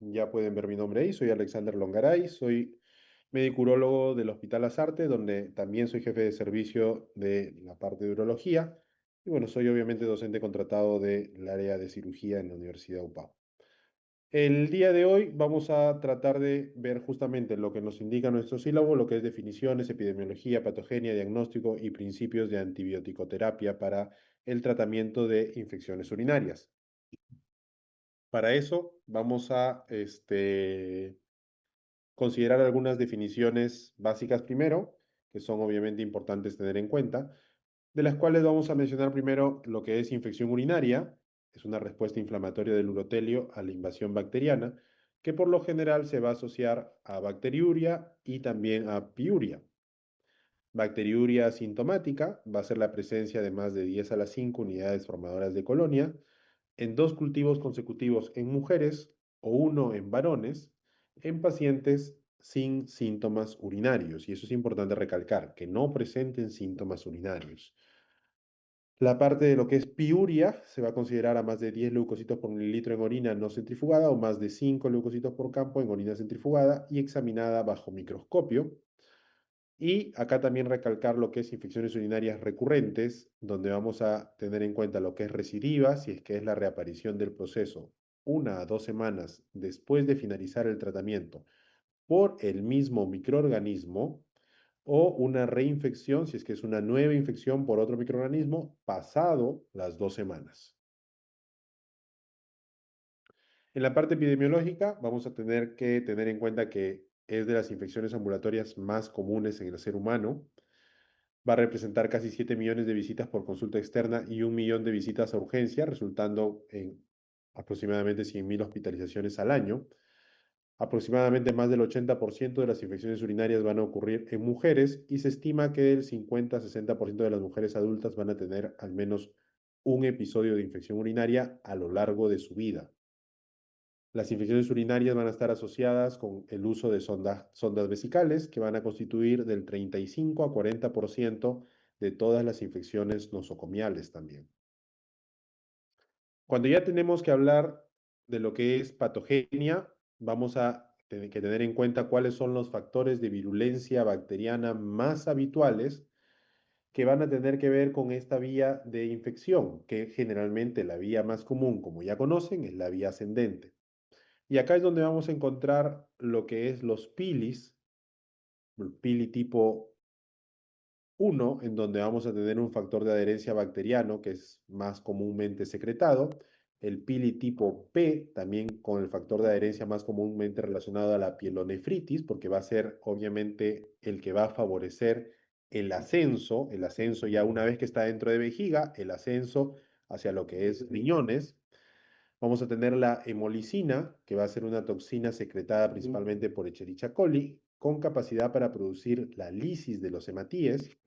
Ya pueden ver mi nombre ahí, soy Alexander Longaray, soy médico urólogo del Hospital Azarte, donde también soy jefe de servicio de la parte de urología. Y bueno, soy obviamente docente contratado del área de cirugía en la Universidad UPA. El día de hoy vamos a tratar de ver justamente lo que nos indica nuestro sílabo, lo que es definiciones, epidemiología, patogenia, diagnóstico y principios de antibiótico-terapia para el tratamiento de infecciones urinarias. Para eso vamos a considerar algunas definiciones básicas primero, que son obviamente importantes tener en cuenta, de las cuales vamos a mencionar primero lo que es infección urinaria, es una respuesta inflamatoria del urotelio a la invasión bacteriana, que por lo general se va a asociar a bacteriuria y también a piuria. Bacteriuria asintomática va a ser la presencia de más de 10 a las 5 unidades formadoras de colonia en dos cultivos consecutivos en mujeres o uno en varones en pacientes sin síntomas urinarios. Y eso es importante recalcar, que no presenten síntomas urinarios. La parte de lo que es piuria se va a considerar a más de 10 leucocitos por mililitro en orina no centrifugada o más de 5 leucocitos por campo en orina centrifugada y examinada bajo microscopio. Y acá también recalcar lo que es infecciones urinarias recurrentes, donde vamos a tener en cuenta lo que es recidiva, si es que es la reaparición del proceso 1 a 2 semanas después de finalizar el tratamiento por el mismo microorganismo, o una reinfección, si es que es una nueva infección por otro microorganismo, pasado las 2 semanas. En la parte epidemiológica vamos a tener que tener en cuenta que es de las infecciones ambulatorias más comunes en el ser humano. Va a representar casi 7 millones de visitas por consulta externa y 1 millón de visitas a urgencia, resultando en aproximadamente 100.000 hospitalizaciones al año. Aproximadamente más del 80% de las infecciones urinarias van a ocurrir en mujeres y se estima que el 50-60% de las mujeres adultas van a tener al menos un episodio de infección urinaria a lo largo de su vida. Las infecciones urinarias van a estar asociadas con el uso de sondas vesicales, que van a constituir del 35 a 40% de todas las infecciones nosocomiales también. Cuando ya tenemos que hablar de lo que es patogenia, vamos a tener que tener en cuenta cuáles son los factores de virulencia bacteriana más habituales que van a tener que ver con esta vía de infección, que generalmente la vía más común, como ya conocen, es la vía ascendente. Y acá es donde vamos a encontrar lo que es los pilis, el pili tipo 1, en donde vamos a tener un factor de adherencia bacteriano que es más comúnmente secretado, el pili tipo P, también con el factor de adherencia más comúnmente relacionado a la pielonefritis, porque va a ser obviamente el que va a favorecer el ascenso ya una vez que está dentro de vejiga, el ascenso hacia lo que es riñones. Vamos a tener la hemolicina, que va a ser una toxina secretada principalmente por Escherichia coli, con capacidad para producir la lisis de los hematíes.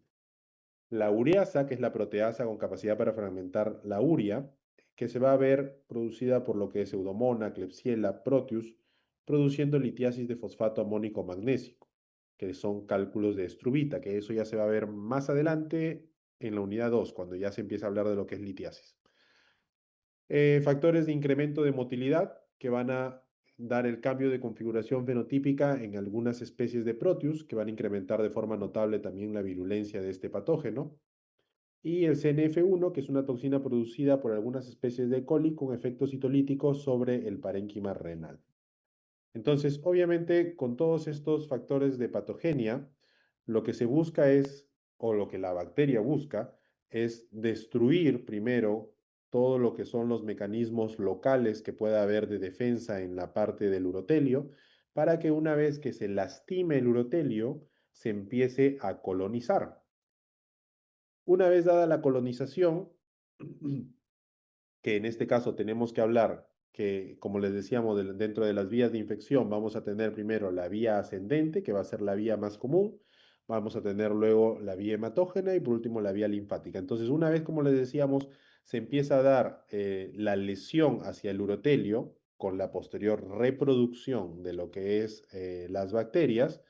La ureasa, que es la proteasa con capacidad para fragmentar la urea, que se va a ver producida por lo que es Pseudomonas, Klebsiella, Proteus, produciendo litiasis de fosfato amónico magnésico, que son cálculos de estrubita, que eso ya se va a ver más adelante en la unidad 2, cuando ya se empieza a hablar de lo que es litiasis. Factores de incremento de motilidad que van a dar el cambio de configuración fenotípica en algunas especies de Proteus, que van a incrementar de forma notable también la virulencia de este patógeno. Y el CNF1, que es una toxina producida por algunas especies de E. coli con efectos citolíticos sobre el parénquima renal. Entonces, obviamente, con todos estos factores de patogenia, lo que se busca es, o lo que la bacteria busca, es destruir primero todo lo que son los mecanismos locales que pueda haber de defensa en la parte del urotelio, para que una vez que se lastime el urotelio, se empiece a colonizar. Una vez dada la colonización, que en este caso tenemos que hablar que, como les decíamos, dentro de las vías de infección vamos a tener primero la vía ascendente, que va a ser la vía más común, vamos a tener luego la vía hematógena y por último la vía linfática. Entonces, una vez, como les decíamos, se empieza a dar la lesión hacia el urotelio con la posterior reproducción de lo que es las bacterias,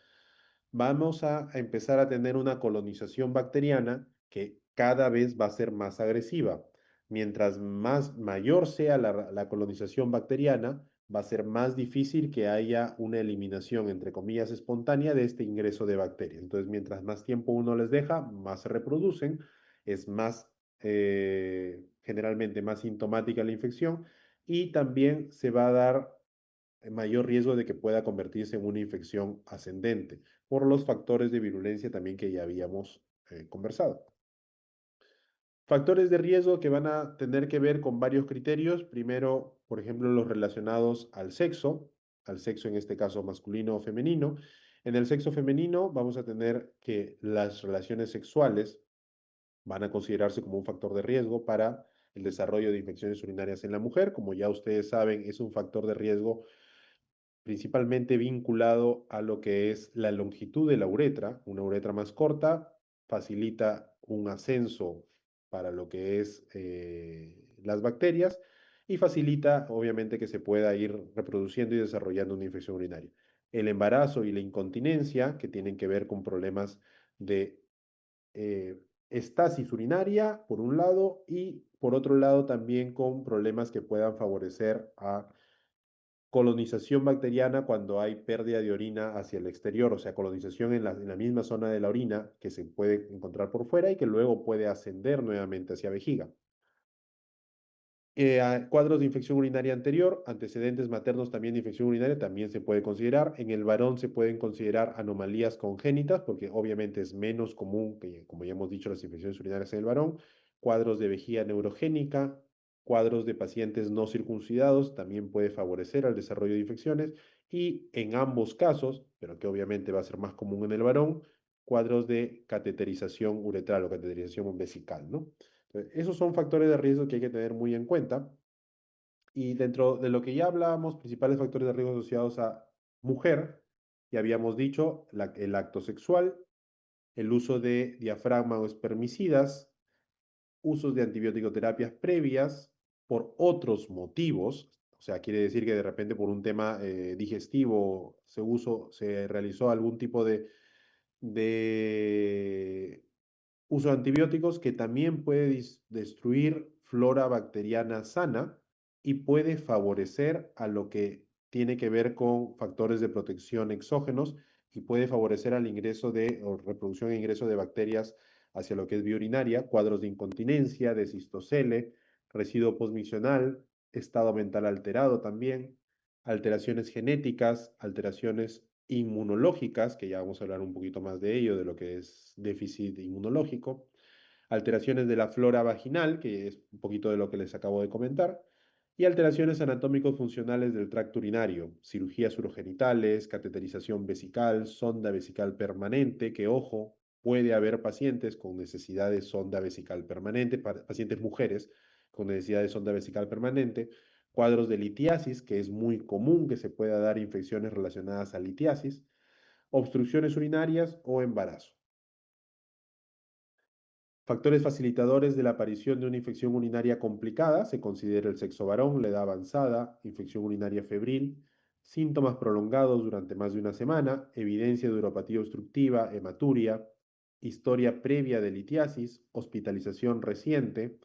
vamos a empezar a tener una colonización bacteriana que cada vez va a ser más agresiva. Mientras más mayor sea la colonización bacteriana, va a ser más difícil que haya una eliminación, entre comillas, espontánea de este ingreso de bacterias. Entonces, mientras más tiempo uno les deja, más se reproducen, es más, generalmente más sintomática la infección y también se va a dar mayor riesgo de que pueda convertirse en una infección ascendente por los factores de virulencia también que ya habíamos conversado. Factores de riesgo que van a tener que ver con varios criterios. Primero, por ejemplo, los relacionados al sexo en este caso masculino o femenino. En el sexo femenino vamos a tener que las relaciones sexuales van a considerarse como un factor de riesgo para el desarrollo de infecciones urinarias en la mujer. Como ya ustedes saben, es un factor de riesgo principalmente vinculado a lo que es la longitud de la uretra. Una uretra más corta facilita un ascenso para lo que es las bacterias y facilita obviamente que se pueda ir reproduciendo y desarrollando una infección urinaria. El embarazo y la incontinencia, que tienen que ver con problemas de estasis urinaria, por un lado, y por otro lado también con problemas que puedan favorecer a colonización bacteriana cuando hay pérdida de orina hacia el exterior, o sea, colonización en la misma zona de la orina que se puede encontrar por fuera y que luego puede ascender nuevamente hacia vejiga. Cuadros de infección urinaria anterior, antecedentes maternos también de infección urinaria, también se puede considerar. En el varón se pueden considerar anomalías congénitas, porque obviamente es menos común que, como ya hemos dicho, las infecciones urinarias en el varón. Cuadros de vejiga neurogénica, cuadros de pacientes no circuncidados, también puede favorecer al desarrollo de infecciones. Y en ambos casos, pero que obviamente va a ser más común en el varón, cuadros de cateterización uretral o cateterización vesical, ¿no? Esos son factores de riesgo que hay que tener muy en cuenta. Y dentro de lo que ya hablábamos, principales factores de riesgo asociados a mujer, ya habíamos dicho el acto sexual, el uso de diafragma o espermicidas, usos de antibiótico-terapias previas por otros motivos, o sea, quiere decir que de repente por un tema digestivo se realizó algún tipo de uso de antibióticos que también puede destruir flora bacteriana sana y puede favorecer a lo que tiene que ver con factores de protección exógenos y puede favorecer al ingreso de o reproducción e ingreso de bacterias hacia lo que es vía urinaria, cuadros de incontinencia, de cistocele, residuo postmiccional, estado mental alterado también, alteraciones genéticas, alteraciones inmunológicas, que ya vamos a hablar un poquito más de ello, de lo que es déficit inmunológico, alteraciones de la flora vaginal, que es un poquito de lo que les acabo de comentar, y alteraciones anatómicos funcionales del tracto urinario, cirugías urogenitales, cateterización vesical, sonda vesical permanente, que ojo, puede haber pacientes con necesidad de sonda vesical permanente, pacientes mujeres con necesidad de sonda vesical permanente, cuadros de litiasis, que es muy común que se pueda dar infecciones relacionadas a litiasis, obstrucciones urinarias o embarazo. Factores facilitadores de la aparición de una infección urinaria complicada se considera el sexo varón, la edad avanzada, infección urinaria febril, síntomas prolongados durante más de una semana, evidencia de uropatía obstructiva, hematuria, historia previa de litiasis, hospitalización reciente,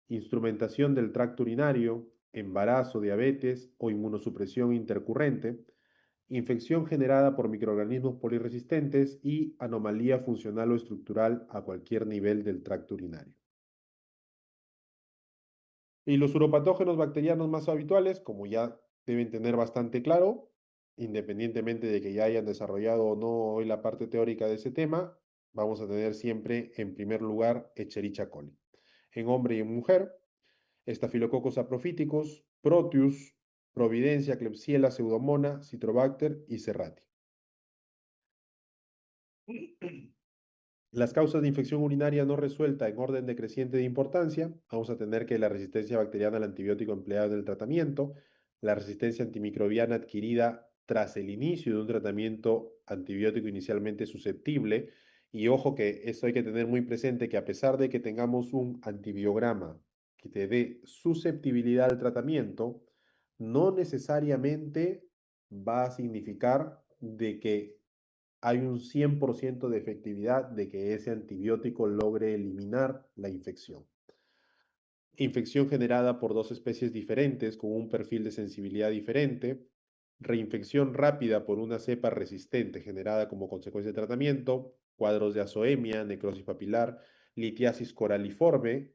instrumentación del tracto urinario, embarazo, diabetes o inmunosupresión intercurrente, infección generada por microorganismos poliresistentes y anomalía funcional o estructural a cualquier nivel del tracto urinario. Y los uropatógenos bacterianos más habituales, como ya deben tener bastante claro, independientemente de que ya hayan desarrollado o no hoy la parte teórica de ese tema, vamos a tener siempre en primer lugar Escherichia coli. En hombre y en mujer, Staphylococcus apophyticus, Proteus, Providencia, Klebsiella, Pseudomonas, Citrobacter y Serratia. Las causas de infección urinaria no resuelta en orden decreciente de importancia, vamos a tener que la resistencia bacteriana al antibiótico empleado en el tratamiento, la resistencia antimicrobiana adquirida tras el inicio de un tratamiento antibiótico inicialmente susceptible, y ojo que esto hay que tener muy presente que a pesar de que tengamos un antibiograma que te dé susceptibilidad al tratamiento, no necesariamente va a significar de que hay un 100% de efectividad de que ese antibiótico logre eliminar la infección. infección generada por dos especies diferentes con un perfil de sensibilidad diferente, reinfección rápida por una cepa resistente generada como consecuencia de tratamiento, cuadros de azoemia, necrosis papilar, litiasis coraliforme,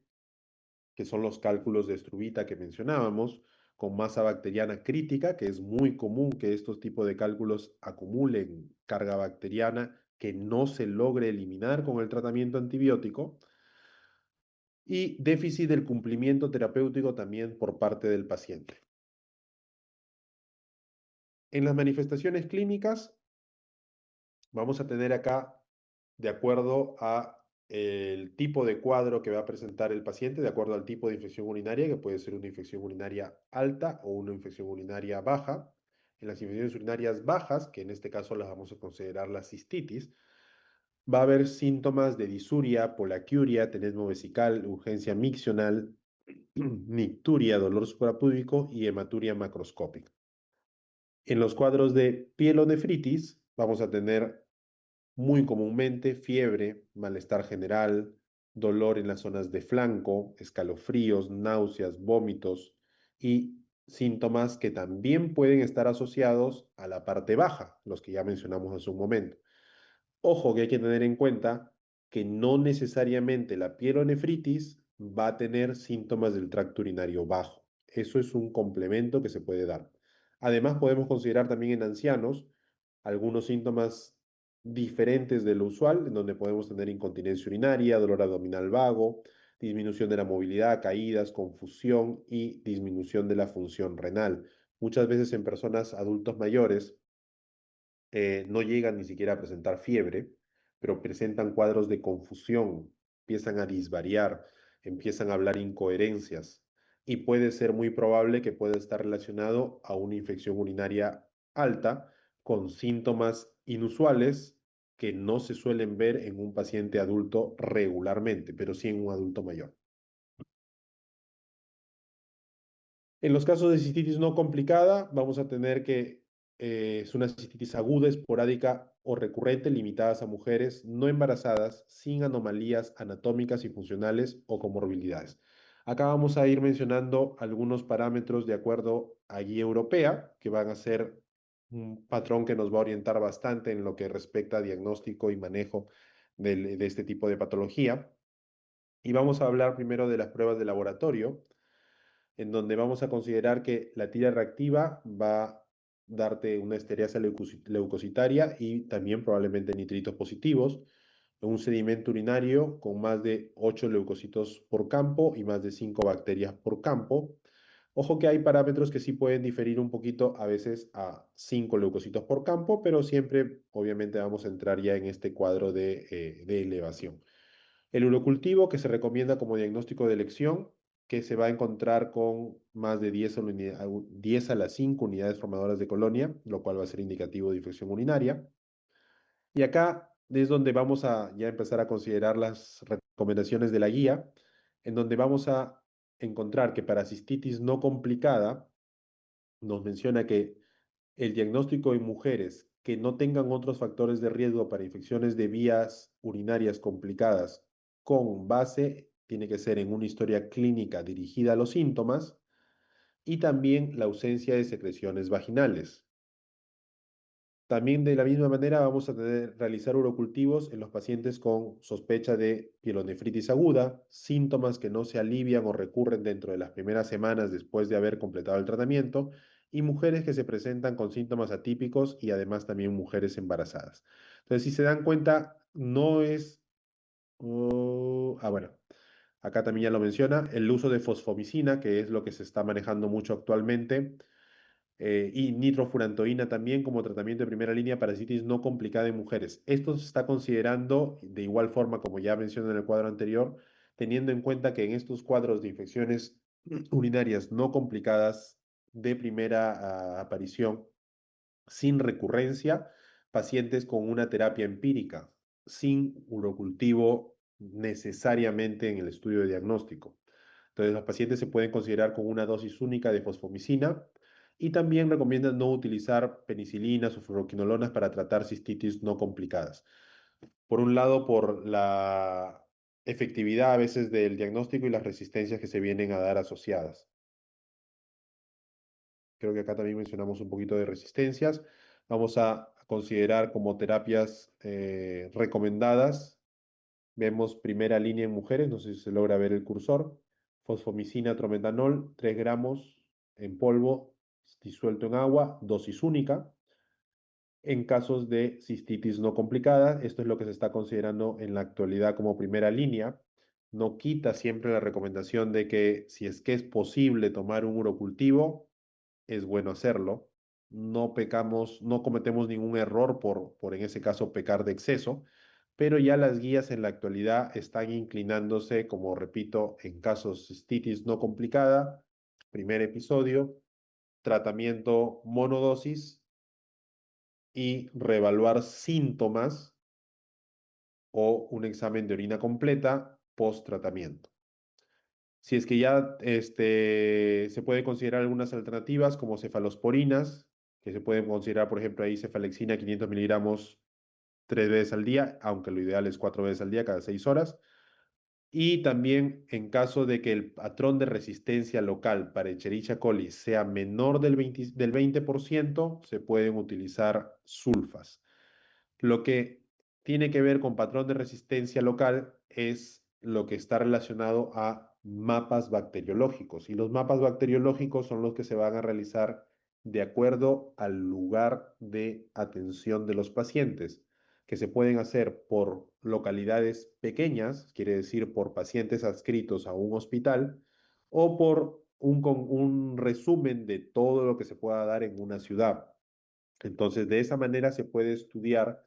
que son los cálculos de estrubita que mencionábamos, con masa bacteriana crítica, que es muy común que estos tipos de cálculos acumulen carga bacteriana que no se logre eliminar con el tratamiento antibiótico, y déficit del cumplimiento terapéutico también por parte del paciente. En las manifestaciones clínicas vamos a tener acá, de acuerdo a el tipo de cuadro que va a presentar el paciente, de acuerdo al tipo de infección urinaria, que puede ser una infección urinaria alta o una infección urinaria baja. En las infecciones urinarias bajas, que en este caso las vamos a considerar la cistitis, va a haber síntomas de disuria, polaquiuria, tenesmo vesical, urgencia miccional, nicturia, dolor suprapúbico y hematuria macroscópica. En los cuadros de pielonefritis vamos a tener muy comúnmente fiebre, malestar general, dolor en las zonas de flanco, escalofríos, náuseas, vómitos y síntomas que también pueden estar asociados a la parte baja, los que ya mencionamos hace un momento. Ojo que hay que tener en cuenta que no necesariamente la pielonefritis va a tener síntomas del tracto urinario bajo. Eso es un complemento que se puede dar. Además, podemos considerar también en ancianos algunos síntomas diferentes de lo usual, en donde podemos tener incontinencia urinaria, dolor abdominal vago, disminución de la movilidad, caídas, confusión y disminución de la función renal. Muchas veces en personas adultos mayores no llegan ni siquiera a presentar fiebre, pero presentan cuadros de confusión, empiezan a disvariar, empiezan a hablar incoherencias y puede ser muy probable que pueda estar relacionado a una infección urinaria alta con síntomas inusuales que no se suelen ver en un paciente adulto regularmente, pero sí en un adulto mayor. En los casos de cistitis no complicada, vamos a tener que es una cistitis aguda, esporádica o recurrente limitadas a mujeres no embarazadas sin anomalías anatómicas y funcionales o comorbilidades. Acá vamos a ir mencionando algunos parámetros de acuerdo a guía europea, que van a ser un patrón que nos va a orientar bastante en lo que respecta a diagnóstico y manejo de este tipo de patología. Y vamos a hablar primero de las pruebas de laboratorio en donde vamos a considerar que la tira reactiva va a darte una estereasa leucocitaria y también probablemente nitritos positivos, un sedimento urinario con más de 8 leucocitos por campo y más de 5 bacterias por campo. Ojo que hay parámetros que sí pueden diferir un poquito, a veces a 5 leucocitos por campo, pero siempre obviamente vamos a entrar ya en este cuadro de elevación. El urocultivo, que se recomienda como diagnóstico de elección, que se va a encontrar con más de 10 a las 5 unidades formadoras de colonia, lo cual va a ser indicativo de infección urinaria. Y acá es donde vamos a ya empezar a considerar las recomendaciones de la guía, en donde vamos a encontrar que para cistitis no complicada, nos menciona que el diagnóstico en mujeres que no tengan otros factores de riesgo para infecciones de vías urinarias complicadas con base tiene que ser en una historia clínica dirigida a los síntomas y también la ausencia de secreciones vaginales. También de la misma manera vamos a realizar urocultivos en los pacientes con sospecha de pielonefritis aguda, síntomas que no se alivian o recurren dentro de las primeras semanas después de haber completado el tratamiento, y mujeres que se presentan con síntomas atípicos y además también mujeres embarazadas. Entonces, si se dan cuenta, no es... bueno, acá también ya lo menciona, el uso de fosfomicina, que es lo que se está manejando mucho actualmente y nitrofurantoína también como tratamiento de primera línea para cistitis no complicada en mujeres. Esto se está considerando de igual forma, como ya mencioné en el cuadro anterior, teniendo en cuenta que en estos cuadros de infecciones urinarias no complicadas de primera aparición, sin recurrencia, pacientes con una terapia empírica, sin urocultivo necesariamente en el estudio de diagnóstico. Entonces, los pacientes se pueden considerar con una dosis única de fosfomicina y también recomiendan no utilizar penicilinas o fluoroquinolonas para tratar cistitis no complicadas. Por un lado, por efectividad a veces del diagnóstico y las resistencias que se vienen a dar asociadas. Creo que acá también mencionamos un poquito de resistencias. Vamos a considerar como terapias recomendadas. Vemos primera línea en mujeres, no sé si se logra ver el cursor. Fosfomicina, trometanol, 3 gramos en polvo, disuelto en agua, dosis única. En casos de cistitis no complicada, esto es lo que se está considerando en la actualidad como primera línea. No quita siempre la recomendación de que si es que es posible tomar un urocultivo, es bueno hacerlo. No pecamos, no cometemos ningún error por en ese caso pecar de exceso, pero ya las guías en la actualidad están inclinándose, como repito, en casos de cistitis no complicada, primer episodio, tratamiento monodosis y reevaluar síntomas o un examen de orina completa post tratamiento. Si es que ya se puede considerar algunas alternativas como cefalosporinas, que se pueden considerar, por ejemplo, ahí cefalexina 500 miligramos 3 veces al día, aunque lo ideal es 4 veces al día, cada 6 horas. Y también en caso de que el patrón de resistencia local para Escherichia coli sea menor del 20%, se pueden utilizar sulfas. Lo que tiene que ver con patrón de resistencia local es lo que está relacionado a mapas bacteriológicos. Y los mapas bacteriológicos son los que se van a realizar de acuerdo al lugar de atención de los pacientes, que se pueden hacer por localidades pequeñas, quiere decir por pacientes adscritos a un hospital, o por un resumen de todo lo que se pueda dar en una ciudad. Entonces, de esa manera se puede estudiar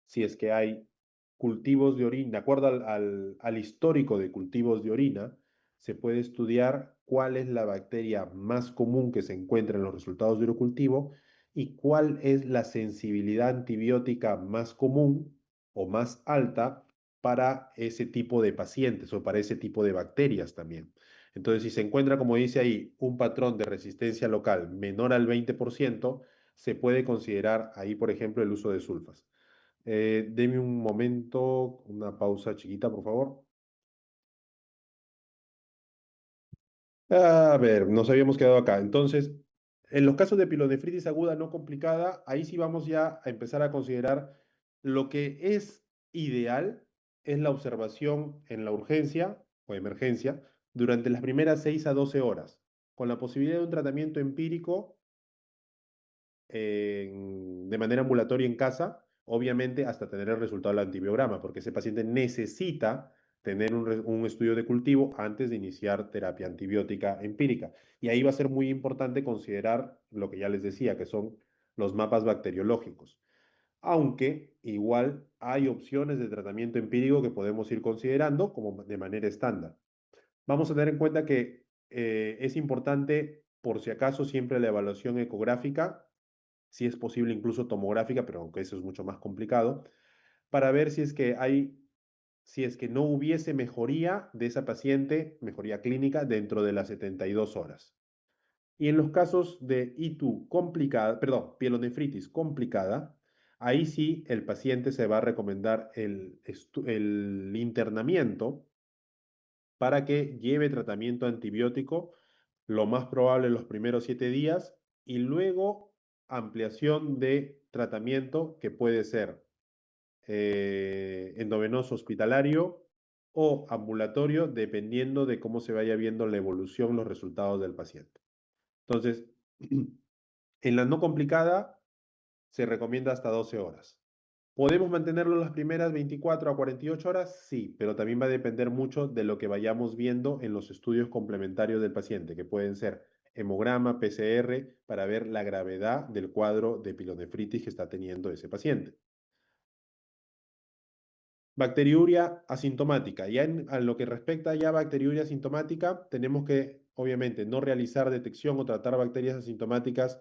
si es que hay cultivos de orina, de acuerdo al histórico de cultivos de orina, se puede estudiar cuál es la bacteria más común que se encuentra en los resultados de urocultivo y cuál es la sensibilidad antibiótica más común o más alta para ese tipo de pacientes o para ese tipo de bacterias también. Entonces, si se encuentra, como dice ahí, un patrón de resistencia local menor al 20%, se puede considerar ahí, por ejemplo, el uso de sulfas. Deme un momento, una pausa chiquita, por favor. A ver, nos habíamos quedado acá. Entonces, en los casos de pilonefritis aguda no complicada, ahí sí vamos ya a empezar a considerar lo que es ideal, es la observación en la urgencia o emergencia durante las primeras 6 a 12 horas, con la posibilidad de un tratamiento empírico de manera ambulatoria en casa, obviamente hasta tener el resultado del antibiograma, porque ese paciente necesita tener un estudio de cultivo antes de iniciar terapia antibiótica empírica. Y ahí va a ser muy importante considerar lo que ya les decía, que son los mapas bacteriológicos. Aunque igual hay opciones de tratamiento empírico que podemos ir considerando como de manera estándar. Vamos a tener en cuenta que es importante, por si acaso, siempre la evaluación ecográfica, si es posible incluso tomográfica, pero aunque eso es mucho más complicado, para ver si es que no hubiese mejoría de esa paciente, mejoría clínica, dentro de las 72 horas. Y en los casos de ITU complicada, perdón, pielonefritis complicada, ahí sí el paciente se va a recomendar el internamiento para que lleve tratamiento antibiótico, lo más probable en los primeros 7 días, y luego ampliación de tratamiento que puede ser endovenoso hospitalario o ambulatorio, dependiendo de cómo se vaya viendo la evolución, los resultados del paciente. Entonces, en la no complicada se recomienda hasta 12 horas. ¿Podemos mantenerlo las primeras 24 a 48 horas? Sí, pero también va a depender mucho de lo que vayamos viendo en los estudios complementarios del paciente, que pueden ser hemograma, PCR, para ver la gravedad del cuadro de pilonefritis que está teniendo ese paciente. Bacteriuria asintomática. Ya a lo que respecta ya a bacteriuria asintomática, tenemos que, obviamente, no realizar detección o tratar bacterias asintomáticas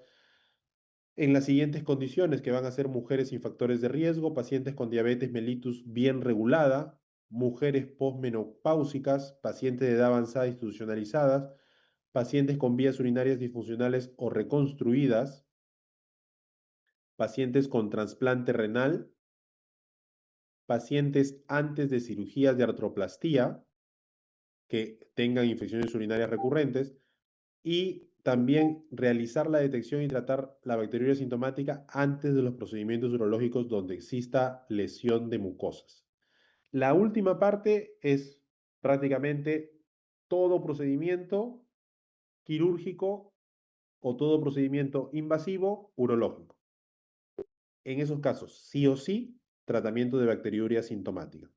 en las siguientes condiciones, que van a ser mujeres sin factores de riesgo, pacientes con diabetes mellitus bien regulada, mujeres posmenopáusicas, pacientes de edad avanzada institucionalizadas, pacientes con vías urinarias disfuncionales o reconstruidas, pacientes con trasplante renal, pacientes antes de cirugías de artroplastía que tengan infecciones urinarias recurrentes y también realizar la detección y tratar la bacteriuria sintomática antes de los procedimientos urológicos donde exista lesión de mucosas. La última parte es prácticamente todo procedimiento quirúrgico o todo procedimiento invasivo urológico. En esos casos, sí o sí, tratamiento de bacteriuria sintomática.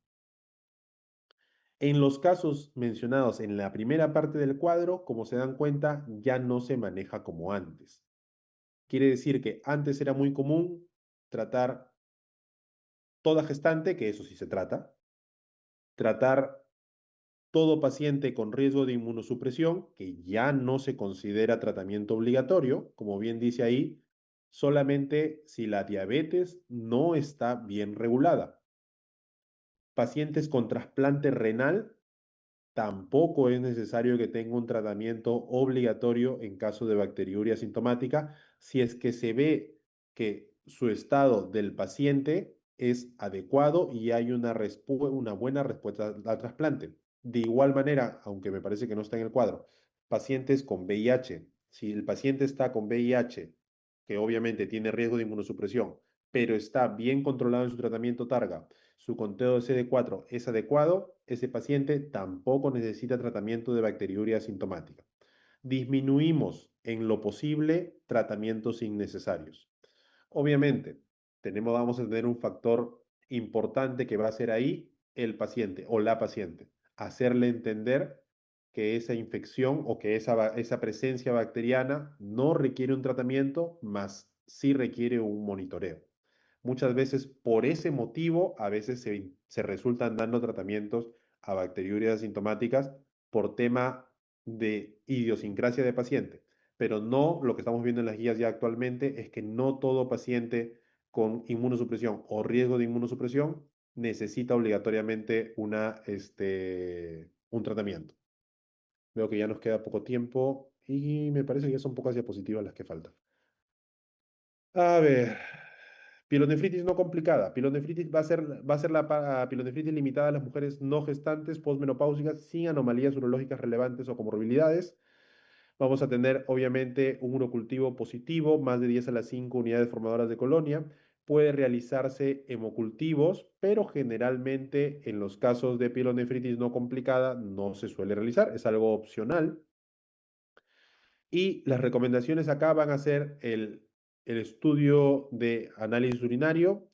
En los casos mencionados en la primera parte del cuadro, como se dan cuenta, ya no se maneja como antes. Quiere decir que antes era muy común tratar toda gestante, que eso sí se trata, tratar todo paciente con riesgo de inmunosupresión, que ya no se considera tratamiento obligatorio, como bien dice ahí, solamente si la diabetes no está bien regulada. Pacientes con trasplante renal, tampoco es necesario que tenga un tratamiento obligatorio en caso de bacteriuria sintomática si es que se ve que su estado del paciente es adecuado y hay una buena respuesta al trasplante. De igual manera, aunque me parece que no está en el cuadro, pacientes con VIH, si el paciente está con VIH, que obviamente tiene riesgo de inmunosupresión, pero está bien controlado en su tratamiento Targa, su conteo de CD4 es adecuado, ese paciente tampoco necesita tratamiento de bacteriuria asintomática. Disminuimos en lo posible tratamientos innecesarios. Obviamente, vamos a tener un factor importante que va a ser ahí el paciente o la paciente. Hacerle entender que esa infección o que esa presencia bacteriana no requiere un tratamiento, más sí requiere un monitoreo. Muchas veces por ese motivo, a veces se resultan dando tratamientos a bacteriurias asintomáticas por tema de idiosincrasia de paciente. Pero no, lo que estamos viendo en las guías ya actualmente es que no todo paciente con inmunosupresión o riesgo de inmunosupresión necesita obligatoriamente un tratamiento. Veo que ya nos queda poco tiempo y me parece que ya son pocas diapositivas las que faltan. A ver, pielonefritis no complicada. Pielonefritis va a ser pielonefritis limitada a las mujeres no gestantes, posmenopáusicas, sin anomalías urológicas relevantes o comorbilidades. Vamos a tener, obviamente, un urocultivo positivo, más de 10 a las 5 unidades formadoras de colonia. Puede realizarse hemocultivos, pero generalmente en los casos de pielonefritis no complicada no se suele realizar, es algo opcional. Y las recomendaciones acá van a ser el estudio de análisis urinario,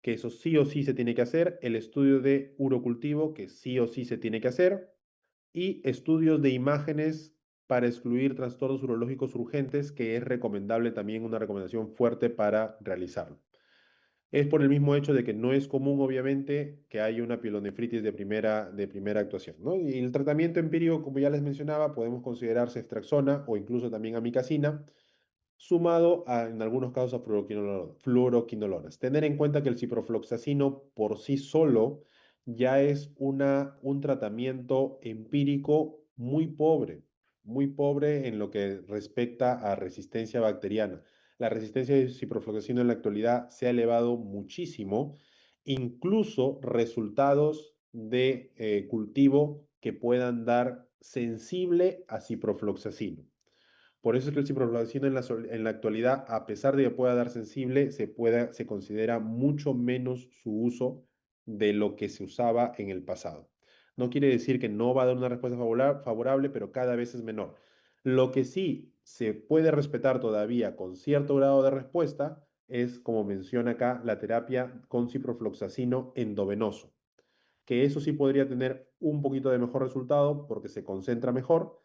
que eso sí o sí se tiene que hacer, el estudio de urocultivo, que sí o sí se tiene que hacer, y estudios de imágenes para excluir trastornos urológicos urgentes, que es recomendable también una recomendación fuerte para realizarlo. Es por el mismo hecho de que no es común, obviamente, que haya una pielonefritis de primera actuación, ¿no? Y el tratamiento empírico, como ya les mencionaba, podemos considerar ceftriaxona o incluso también amicacina, sumado en algunos casos a fluoroquinolonas. Tener en cuenta que el ciprofloxacino por sí solo ya es un tratamiento empírico muy pobre en lo que respecta a resistencia bacteriana. La resistencia de ciprofloxacino en la actualidad se ha elevado muchísimo, incluso resultados de cultivo que puedan dar sensible a ciprofloxacino. Por eso es que el ciprofloxacino en la actualidad, a pesar de que pueda dar sensible, se considera mucho menos su uso de lo que se usaba en el pasado. No quiere decir que no va a dar una respuesta favorable, pero cada vez es menor. Lo que sí se puede respetar todavía con cierto grado de respuesta es, como menciona acá, la terapia con ciprofloxacino endovenoso, que eso sí podría tener un poquito de mejor resultado porque se concentra mejor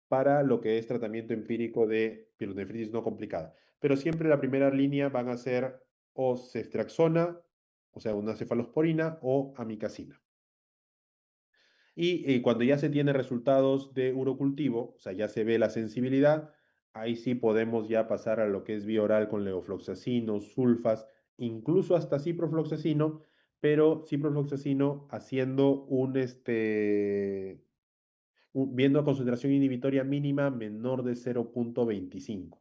para lo que es tratamiento empírico de pielonefritis no complicada. Pero siempre la primera línea van a ser o ceftriaxona, o sea, una cefalosporina, o amicacina. Y cuando ya se tiene resultados de urocultivo, o sea, ya se ve la sensibilidad, ahí sí podemos ya pasar a lo que es vía oral con levofloxacino, sulfas, incluso hasta ciprofloxacino, pero ciprofloxacino haciendo viendo concentración inhibitoria mínima menor de 0,25.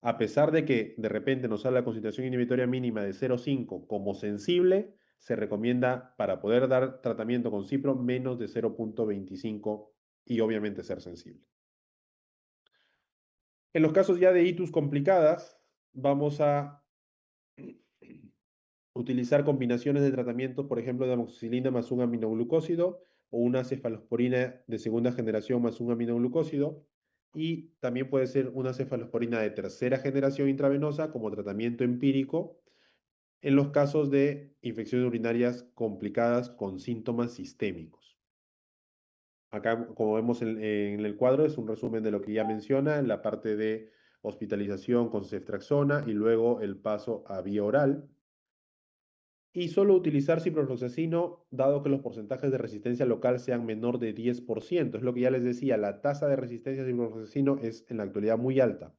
A pesar de que de repente nos sale la concentración inhibitoria mínima de 0,5 como sensible, se recomienda para poder dar tratamiento con cipro menos de 0,25 y obviamente ser sensible. En los casos ya de itus complicadas, vamos a utilizar combinaciones de tratamientos, por ejemplo, de amoxicilina más un aminoglucósido o una cefalosporina de segunda generación más un aminoglucósido. Y también puede ser una cefalosporina de tercera generación intravenosa como tratamiento empírico en los casos de infecciones urinarias complicadas con síntomas sistémicos. Acá, como vemos en el cuadro, es un resumen de lo que ya menciona en la parte de hospitalización con ceftriaxona y luego el paso a vía oral. Y solo utilizar ciprofloxacino, dado que los porcentajes de resistencia local sean menor de 10%. Es lo que ya les decía, la tasa de resistencia a ciprofloxacino es en la actualidad muy alta.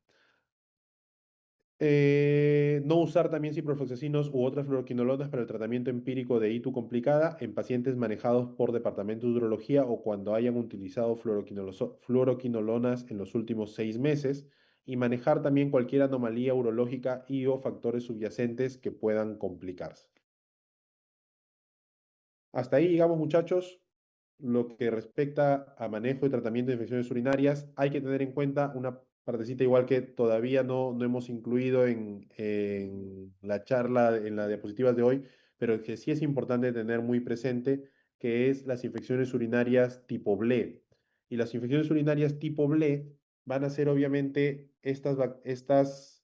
No usar también ciprofloxacinos u otras fluoroquinolonas para el tratamiento empírico de ITU complicada en pacientes manejados por departamento de urología o cuando hayan utilizado fluoroquinolonas en los últimos 6 meses y manejar también cualquier anomalía urológica y o factores subyacentes que puedan complicarse. Hasta ahí, digamos, muchachos, lo que respecta a manejo y tratamiento de infecciones urinarias, hay que tener en cuenta una partecita igual que todavía no hemos incluido en la charla, en las diapositivas de hoy, pero que sí es importante tener muy presente, que es las infecciones urinarias tipo BLE. Y las infecciones urinarias tipo BLE van a ser obviamente estas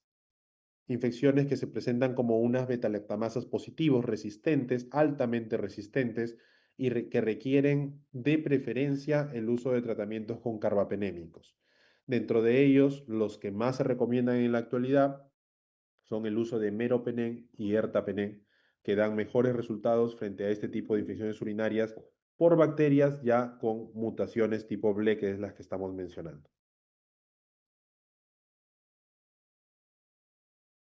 infecciones que se presentan como unas beta-lactamasas positivos resistentes, altamente resistentes, y que requieren de preferencia el uso de tratamientos con carbapenémicos. Dentro de ellos, los que más se recomiendan en la actualidad son el uso de meropenem y ertapenem, que dan mejores resultados frente a este tipo de infecciones urinarias por bacterias ya con mutaciones tipo BLE, que es las que estamos mencionando.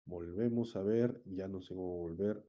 Volvemos a ver, ya no sé cómo volver.